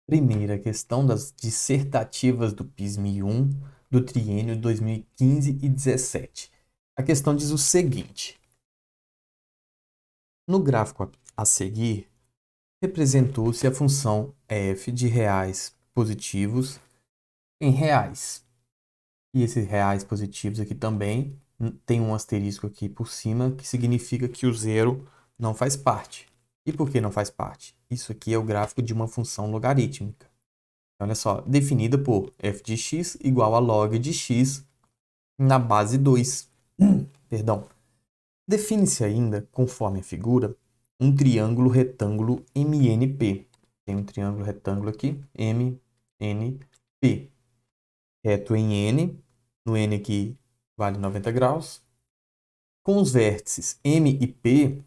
Primeira questão das dissertativas do PISM-1 do triênio 2015 e 17. A questão diz o seguinte: no gráfico a seguir, representou-se a função f de reais positivos em reais. E esses reais positivos aqui também tem um asterisco aqui por cima, que significa que o zero não faz parte. E por que não faz parte? Isso aqui é o gráfico de uma função logarítmica. Olha só, definida por f de x igual a log de x na base 2. Perdão. Define-se ainda, conforme a figura, um triângulo retângulo MNP. Tem um triângulo retângulo aqui, MNP. Reto em N, no N aqui vale 90 graus, com os vértices M e P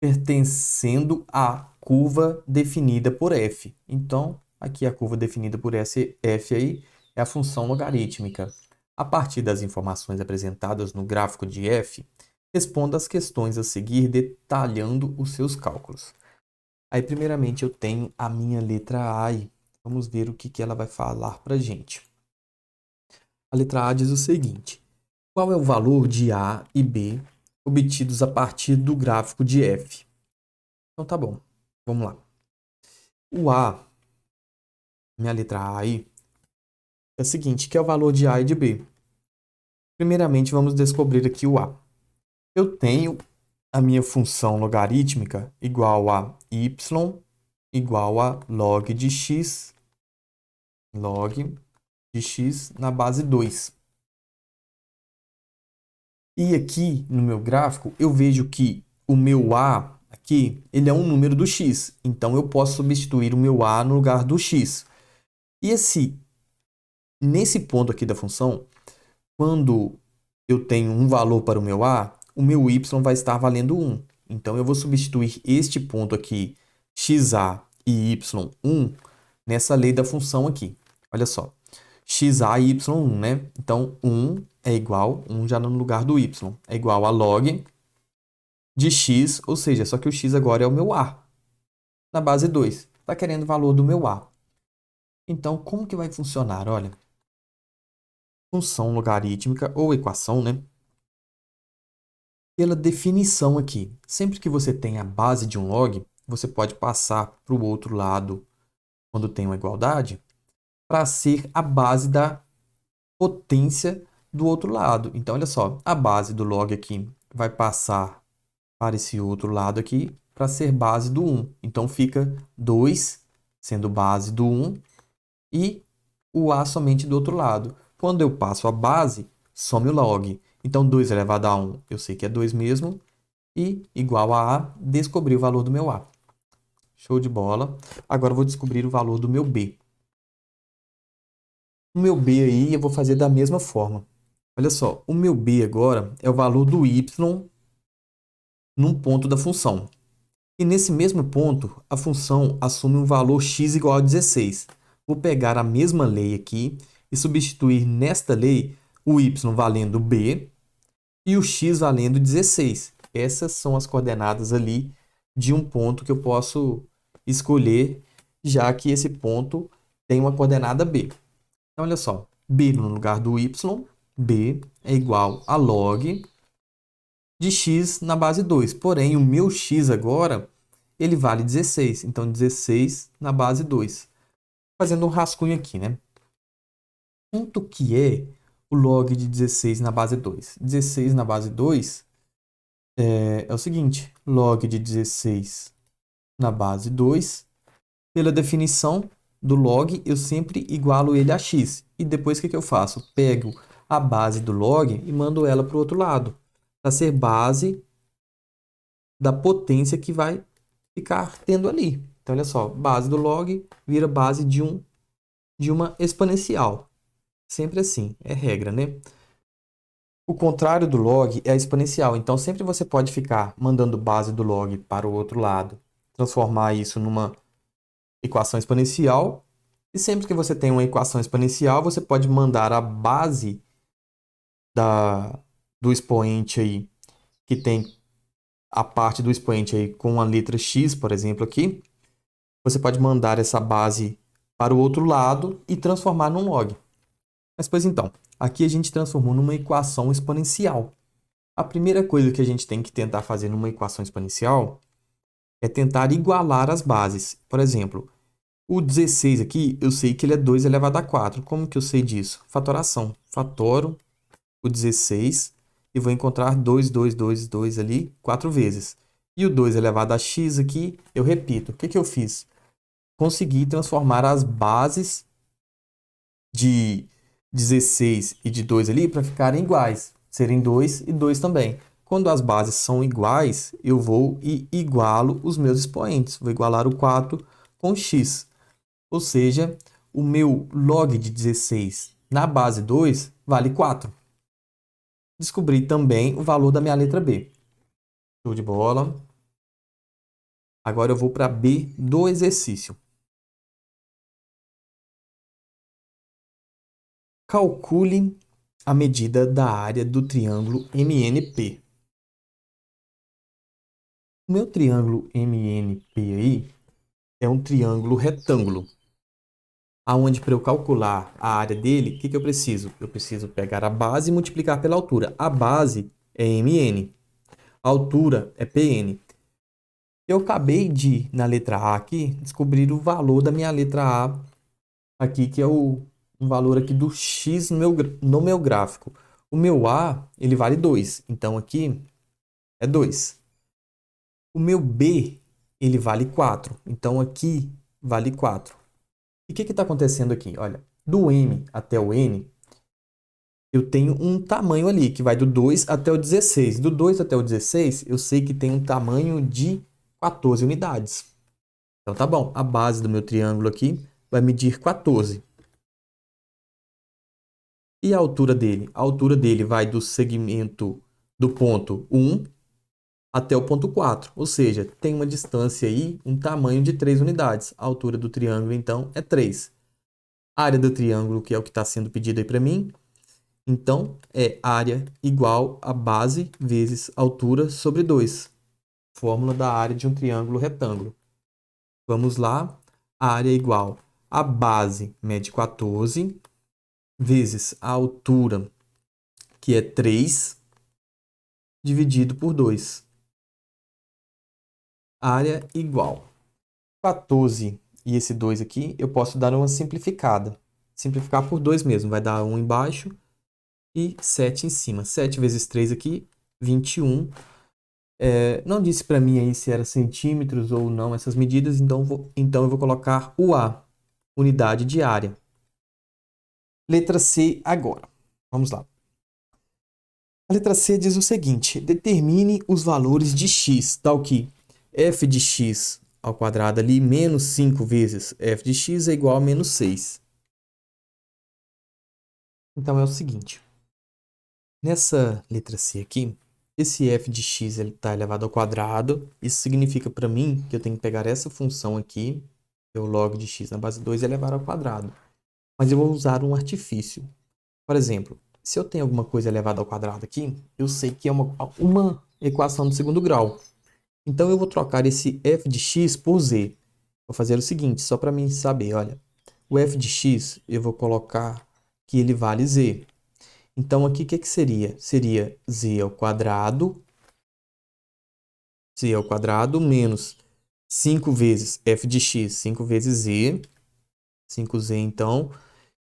pertencendo à curva definida por f. Então, aqui a curva definida por f aí é a função logarítmica. A partir das informações apresentadas no gráfico de f, responda as questões a seguir detalhando os seus cálculos. Aí, primeiramente, eu tenho a minha letra A. Vamos ver o que ela vai falar para a gente. A letra A diz o seguinte: qual é o valor de A e B obtidos a partir do gráfico de f? Então tá bom, vamos lá. O A, minha letra A aí, é o seguinte, que é o valor de A e de B. Primeiramente, vamos descobrir aqui o A. Eu tenho a minha função logarítmica igual a y igual a log de x na base 2. E aqui no meu gráfico, eu vejo que o meu A aqui, ele é um número do x. Então, eu posso substituir o meu A no lugar do x. E nesse ponto aqui da função, quando eu tenho um valor para o meu A, o meu y vai estar valendo 1. Então, eu vou substituir este ponto aqui, xa e y1, nessa lei da função aqui. Olha só, xa e y1, né? Então, 1 é igual, 1 já no lugar do y, é igual a log de x, ou seja, só que o x agora é o meu A, na base 2. Está querendo o valor do meu A. Então, como que vai funcionar? Olha, função logarítmica ou equação, né? Pela definição aqui, sempre que você tem a base de um log, você pode passar para o outro lado, quando tem uma igualdade, para ser a base da potência do outro lado. Então, olha só, a base do log aqui vai passar para esse outro lado aqui para ser base do 1. Então, fica 2 sendo base do 1 e o A somente do outro lado. Quando eu passo a base, some o log. Então, 2 elevado a 1, eu sei que é 2 mesmo. E igual a descobri o valor do meu A. Show de bola. Agora eu vou descobrir o valor do meu B. O meu B aí eu vou fazer da mesma forma. Olha só, o meu B agora é o valor do y num ponto da função. E nesse mesmo ponto, a função assume um valor x igual a 16. Vou pegar a mesma lei aqui e substituir nesta lei o y valendo b e o x valendo 16. Essas são as coordenadas ali de um ponto que eu posso escolher, já que esse ponto tem uma coordenada b. Então, olha só, b no lugar do y, b é igual a log de x na base 2. Porém, o meu x agora, ele vale 16. Então, 16 na base 2. Fazendo um rascunho aqui, né? Quanto que é o log de 16 na base 2? 16 na base 2 é o seguinte, log de 16 na base 2, pela definição do log, eu sempre igualo ele a x. E depois o que eu faço? Pego a base do log e mando ela para o outro lado, para ser base da potência que vai ficar tendo ali. Então, olha só, base do log vira base de uma exponencial. Sempre assim, é regra, né? O contrário do log é a exponencial. Então, sempre você pode ficar mandando base do log para o outro lado, transformar isso numa equação exponencial. E sempre que você tem uma equação exponencial, você pode mandar a base do expoente aí, que tem a parte do expoente aí com a letra x, por exemplo, aqui, você pode mandar essa base para o outro lado e transformar num log. Mas, pois então, aqui a gente transformou numa equação exponencial. A primeira coisa que a gente tem que tentar fazer numa equação exponencial é tentar igualar as bases. Por exemplo, o 16 aqui, eu sei que ele é 2 elevado a 4. Como que eu sei disso? Fatoração. Fatoro o 16 e vou encontrar 2, 2, 2, 2 ali 4 vezes. E o 2 elevado a x aqui, eu repito. O que que eu fiz? Consegui transformar as bases de 16 e de 2 ali para ficarem iguais, serem 2 e 2 também. Quando as bases são iguais, eu vou e igualo os meus expoentes. Vou igualar o 4 com x. Ou seja, o meu log de 16 na base 2 vale 4. Descobri também o valor da minha letra B. Show de bola. Agora eu vou para B do exercício. Calcule a medida da área do triângulo MNP. O meu triângulo MNP aí é um triângulo retângulo. Aonde para eu calcular a área dele, o que eu preciso? Eu preciso pegar a base e multiplicar pela altura. A base é MN, a altura é PN. Eu acabei de, na letra A aqui, descobrir o valor da minha letra A aqui, que é o valor aqui do X no meu gráfico. O meu A, ele vale 2, então aqui é 2. O meu B, ele vale 4, então aqui vale 4. E o que está acontecendo aqui? Olha, do M até o N, eu tenho um tamanho ali, que vai do 2 até o 16. Do 2 até o 16, eu sei que tem um tamanho de 14 unidades. Então tá bom, a base do meu triângulo aqui vai medir 14. E a altura dele? A altura dele vai do segmento do ponto 1 até o ponto 4. Ou seja, tem uma distância aí, um tamanho de 3 unidades. A altura do triângulo, então, é 3. A área do triângulo, que é o que está sendo pedido aí para mim, então, é área igual a base vezes altura sobre 2. Fórmula da área de um triângulo retângulo. Vamos lá. A área é igual a base mede 14 vezes a altura, que é 3, dividido por 2. Área igual 14 e esse 2 aqui, eu posso dar uma simplificada. Simplificar por 2 mesmo, vai dar 1 embaixo e 7 em cima. 7 vezes 3 aqui, 21. Não disse para mim aí se era centímetros ou não essas medidas, então eu vou colocar o A, unidade de área. Letra C agora. Vamos lá. A letra C diz o seguinte: determine os valores de x, tal que f de x ao quadrado ali menos 5 vezes f de x é igual a menos 6. Então é o seguinte, nessa letra C aqui, esse f de x está elevado ao quadrado. Isso significa para mim que eu tenho que pegar essa função aqui, que é o log de x na base 2, e elevar ao quadrado. Mas eu vou usar um artifício. Por exemplo, se eu tenho alguma coisa elevada ao quadrado aqui, eu sei que é uma equação do segundo grau. Então, eu vou trocar esse f de x por z. Vou fazer o seguinte, só para mim saber, olha. O f de x, eu vou colocar que ele vale z. Então, aqui, o que seria? Seria z ao quadrado menos 5 vezes f de x, 5 vezes z, 5z, então,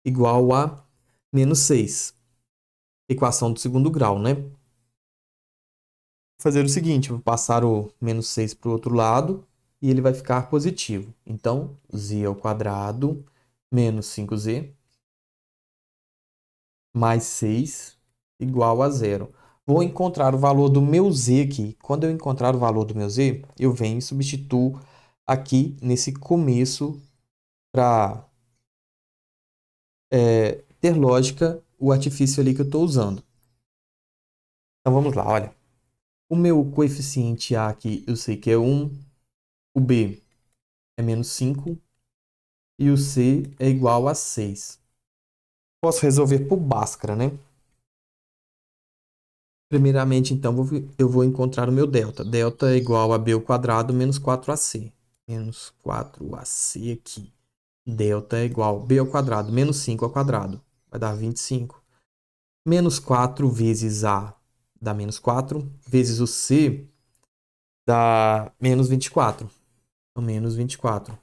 igual a menos 6. Equação do segundo grau, né? Vou fazer o seguinte, vou passar o menos 6 para o outro lado e ele vai ficar positivo. Então, z ao quadrado menos 5z mais 6 igual a zero. Vou encontrar o valor do meu z aqui. Quando eu encontrar o valor do meu z, eu venho e substituo aqui nesse começo para ter lógica o artifício ali que eu estou usando. Então, vamos lá, olha. O meu coeficiente A aqui eu sei que é 1, o B é menos 5 e o C é igual a 6. Posso resolver por Bhaskara, né? Primeiramente, então, eu vou encontrar o meu delta. Delta é igual a B ao quadrado menos 4AC. menos 4ac aqui. Delta é igual a b ao quadrado menos 5 ao quadrado. Vai dar 25. Menos 4 vezes a dá menos 4. Vezes o c dá menos 24. Então, menos 24.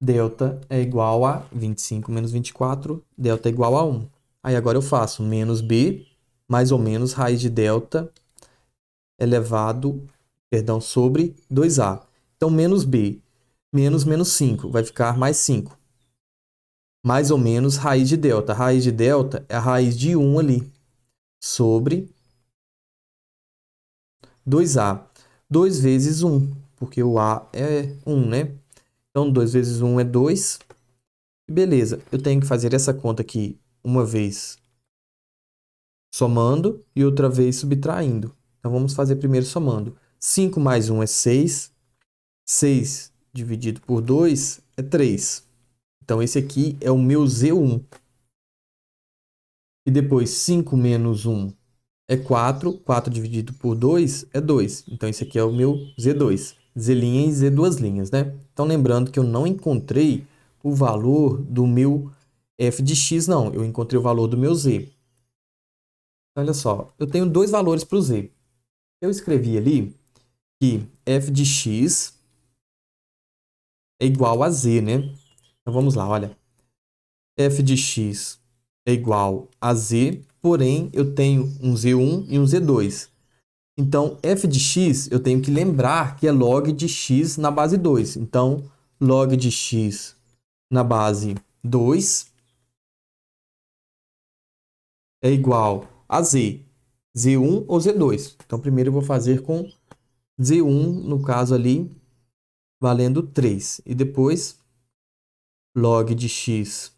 Delta é igual a 25 menos 24. Delta é igual a 1. Aí agora eu faço menos b, mais ou menos raiz de delta sobre 2a. Então, menos b menos menos 5 vai ficar mais 5. Mais ou menos raiz de delta. Raiz de delta é a raiz de 1 ali, sobre 2a. 2 vezes 1, porque o a é 1, né? Então, 2 vezes 1 é 2. Beleza, eu tenho que fazer essa conta aqui uma vez somando e outra vez subtraindo. Então, vamos fazer primeiro somando. 5 mais 1 é 6. 6 dividido por 2 é 3. Então, esse aqui é o meu Z1. E depois, 5 menos 1 é 4. 4 dividido por 2 é 2. Então, esse aqui é o meu Z2. Z' e Z duas linhas, né? Então, lembrando que eu não encontrei o valor do meu f de x, não. Eu encontrei o valor do meu z. Olha só, eu tenho dois valores para o z. Eu escrevi ali que f de x é igual a z, né? Então, vamos lá, olha. F de x é igual a z, porém, eu tenho um z1 e um z2. Então, f de x, eu tenho que lembrar que é log de x na base 2. Então, log de x na base 2 é igual a z. Z1 ou Z2. Então, primeiro eu vou fazer com Z1, no caso ali, valendo 3. E depois, log de x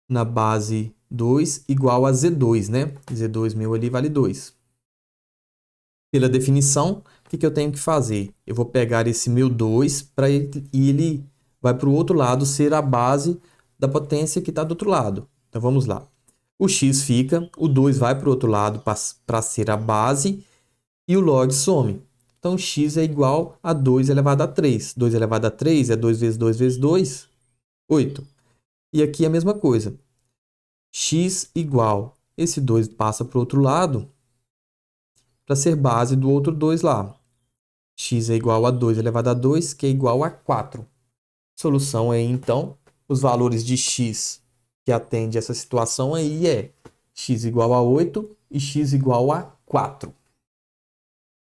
na base 2 igual a Z2, né? Z2 meu ali vale 2. Pela definição, o que eu tenho que fazer? Eu vou pegar esse meu 2 e ele vai para o outro lado ser a base da potência que está do outro lado. Então, vamos lá. O x fica, o 2 vai para o outro lado para ser a base e o log some. Então, x é igual a 2 elevado a 3. 2 elevado a 3 é 2 vezes 2 vezes 2, 8. E aqui é a mesma coisa. X igual, esse 2 passa para o outro lado para ser base do outro 2 lá. X é igual a 2 elevado a 2, que é igual a 4. Solução aí, então, os valores de x que atende essa situação aí é x igual a 8 e x igual a 4.